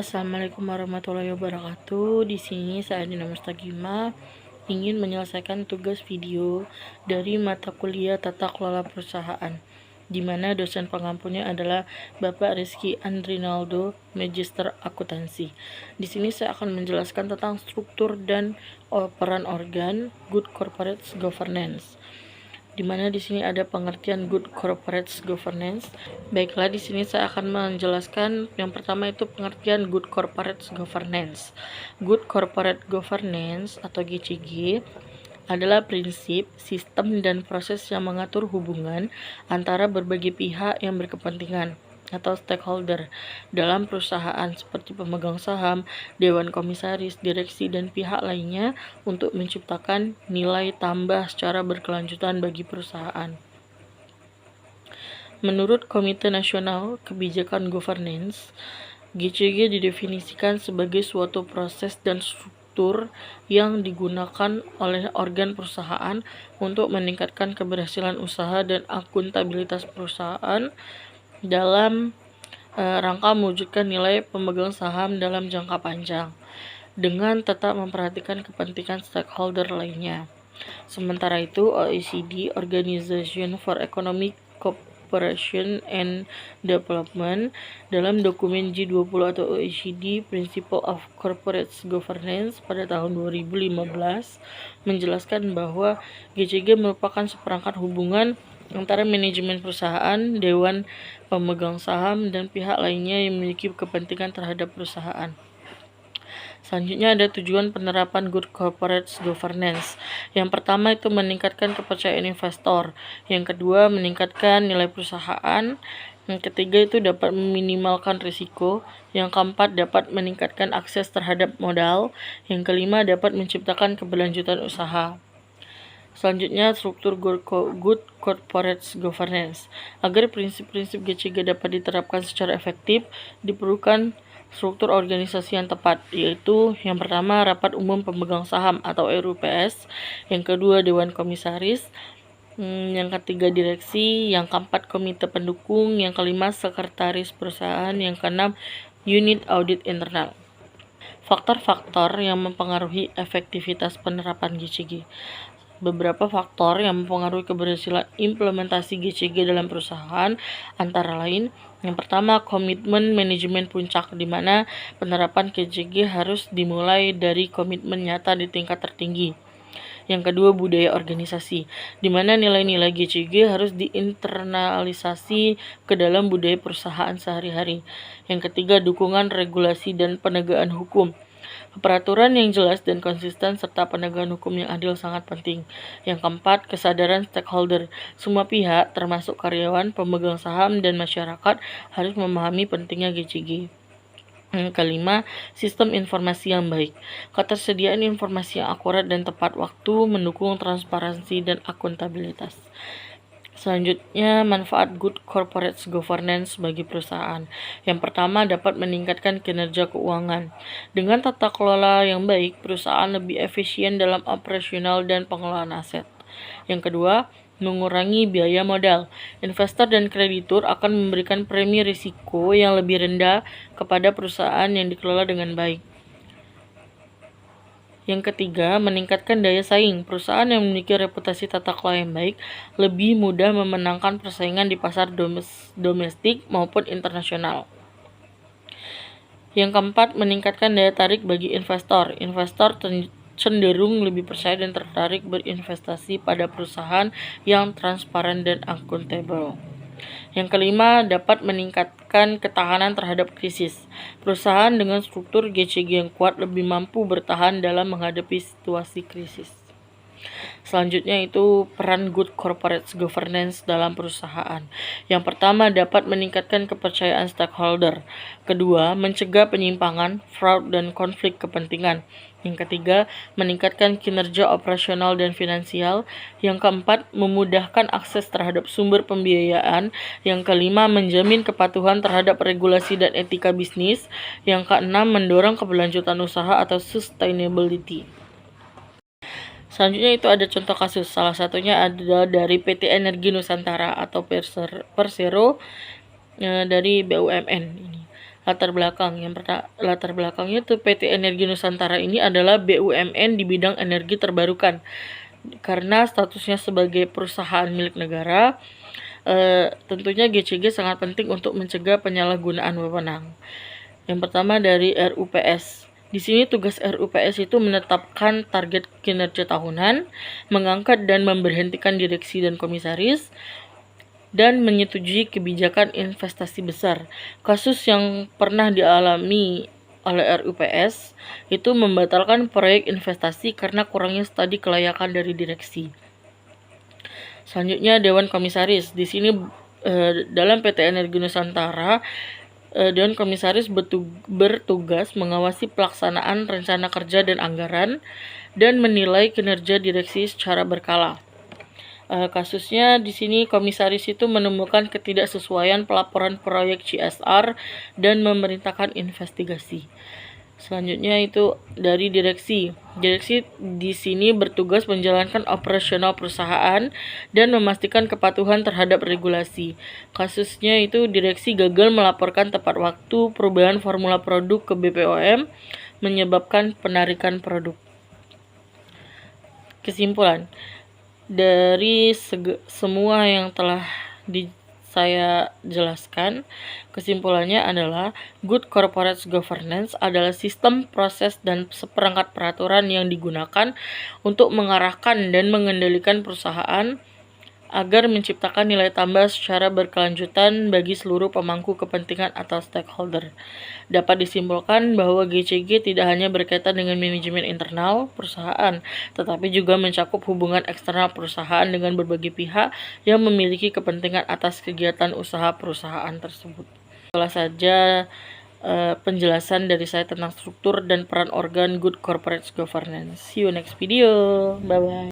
Assalamualaikum warahmatullahi wabarakatuh. Di sini saya Dina Mustaqimah ingin menyelesaikan tugas video dari mata kuliah Tata Kelola Perusahaan, di mana dosen pengampunya adalah Bapak Rizky Andrinaldo, Magister Akuntansi. Di sini saya akan menjelaskan tentang struktur dan peran organ Good Corporate Governance, di mana di sini ada pengertian Good Corporate Governance. Baiklah, di sini saya akan menjelaskan yang pertama itu pengertian Good Corporate Governance. Good Corporate Governance atau GCG adalah prinsip, sistem, dan proses yang mengatur hubungan antara berbagai pihak yang berkepentingan atau stakeholder dalam perusahaan seperti pemegang saham, dewan komisaris, direksi, dan pihak lainnya untuk menciptakan nilai tambah secara berkelanjutan bagi perusahaan. Menurut Komite Nasional Kebijakan Governance, GCG didefinisikan sebagai suatu proses dan struktur yang digunakan oleh organ perusahaan untuk meningkatkan keberhasilan usaha dan akuntabilitas perusahaan dalam rangka mewujudkan nilai pemegang saham dalam jangka panjang, dengan tetap memperhatikan kepentingan stakeholder lainnya. Sementara itu, OECD, Organization for Economic Cooperation and Development, dalam dokumen G20 atau OECD Principle of Corporate Governance pada tahun 2015 menjelaskan bahwa GCG merupakan seperangkat hubungan antara manajemen perusahaan, dewan pemegang saham, dan pihak lainnya yang memiliki kepentingan terhadap perusahaan. Selanjutnya ada tujuan penerapan Good Corporate Governance. Yang pertama itu meningkatkan kepercayaan investor. Yang kedua meningkatkan nilai perusahaan. Yang ketiga itu dapat meminimalkan risiko. Yang keempat dapat meningkatkan akses terhadap modal. Yang kelima dapat menciptakan keberlanjutan usaha. Selanjutnya, struktur Good Corporate Governance. Agar prinsip-prinsip GCG dapat diterapkan secara efektif, diperlukan struktur organisasi yang tepat, yaitu yang pertama Rapat Umum Pemegang Saham atau RUPS, yang kedua Dewan Komisaris, yang ketiga Direksi, yang keempat Komite Pendukung, yang kelima Sekretaris Perusahaan, yang keenam Unit Audit Internal. Faktor-faktor yang mempengaruhi efektivitas penerapan GCG. Beberapa faktor yang mempengaruhi keberhasilan implementasi GCG dalam perusahaan antara lain, yang pertama komitmen manajemen puncak, di mana penerapan GCG harus dimulai dari komitmen nyata di tingkat tertinggi. Yang kedua budaya organisasi, di mana nilai-nilai GCG harus diinternalisasi ke dalam budaya perusahaan sehari-hari. Yang ketiga dukungan regulasi dan penegakan hukum. Peraturan yang jelas dan konsisten serta penegakan hukum yang adil sangat penting. Yang keempat, kesadaran stakeholder. Semua pihak, termasuk karyawan, pemegang saham, dan masyarakat, harus memahami pentingnya GCG. Yang kelima, sistem informasi yang baik. Ketersediaan informasi yang akurat dan tepat waktu mendukung transparansi dan akuntabilitas. Selanjutnya, manfaat Good Corporate Governance bagi perusahaan. Yang pertama, dapat meningkatkan kinerja keuangan. Dengan tata kelola yang baik, perusahaan lebih efisien dalam operasional dan pengelolaan aset. Yang kedua, mengurangi biaya modal. Investor dan kreditur akan memberikan premi risiko yang lebih rendah kepada perusahaan yang dikelola dengan baik. Yang ketiga, meningkatkan daya saing. Perusahaan yang memiliki reputasi tata kelola yang baik lebih mudah memenangkan persaingan di pasar domestik maupun internasional. Yang keempat, meningkatkan daya tarik bagi investor. Investor cenderung lebih percaya dan tertarik berinvestasi pada perusahaan yang transparan dan akuntabel. Yang kelima, dapat meningkatkan ketahanan terhadap krisis. Perusahaan dengan struktur GCG yang kuat lebih mampu bertahan dalam menghadapi situasi krisis. Selanjutnya itu peran Good Corporate Governance dalam perusahaan. Yang pertama, dapat meningkatkan kepercayaan stakeholder. Kedua, mencegah penyimpangan, fraud, dan konflik kepentingan. Yang ketiga, meningkatkan kinerja operasional dan finansial. Yang keempat, memudahkan akses terhadap sumber pembiayaan. Yang kelima, menjamin kepatuhan terhadap regulasi dan etika bisnis. Yang keenam, mendorong keberlanjutan usaha atau sustainability. Selanjutnya itu ada contoh kasus, salah satunya ada dari PT Energi Nusantara atau Persero dari BUMN ini. latar belakang. Latar belakangnya itu PT Energi Nusantara ini adalah BUMN di bidang energi terbarukan. Karena statusnya sebagai perusahaan milik negara, tentunya GCG sangat penting untuk mencegah penyalahgunaan wewenang. Yang pertama dari RUPS. Di sini tugas RUPS itu menetapkan target kinerja tahunan, mengangkat dan memberhentikan direksi dan komisaris, dan menyetujui kebijakan investasi besar. Kasus yang pernah dialami oleh RUPS itu membatalkan proyek investasi karena kurangnya studi kelayakan dari direksi. Selanjutnya Dewan Komisaris. Di sini dalam PT Energi Nusantara, Dewan Komisaris bertugas mengawasi pelaksanaan rencana kerja dan anggaran dan menilai kinerja direksi secara berkala. Kasusnya di sini komisaris itu menemukan ketidaksesuaian pelaporan proyek CSR dan memerintahkan investigasi. Selanjutnya itu dari direksi. Direksi di sini bertugas menjalankan operasional perusahaan dan memastikan kepatuhan terhadap regulasi. Kasusnya itu direksi gagal melaporkan tepat waktu perubahan formula produk ke BPOM menyebabkan penarikan produk. Kesimpulan dari semua yang telah saya jelaskan, kesimpulannya adalah good corporate governance adalah sistem, proses, dan seperangkat peraturan yang digunakan untuk mengarahkan dan mengendalikan perusahaan agar menciptakan nilai tambah secara berkelanjutan bagi seluruh pemangku kepentingan atau stakeholder. Dapat disimpulkan bahwa GCG tidak hanya berkaitan dengan manajemen internal perusahaan, tetapi juga mencakup hubungan eksternal perusahaan dengan berbagai pihak yang memiliki kepentingan atas kegiatan usaha perusahaan tersebut. Itulah saja penjelasan dari saya tentang struktur dan peran organ good corporate governance. See you next video. Bye-bye.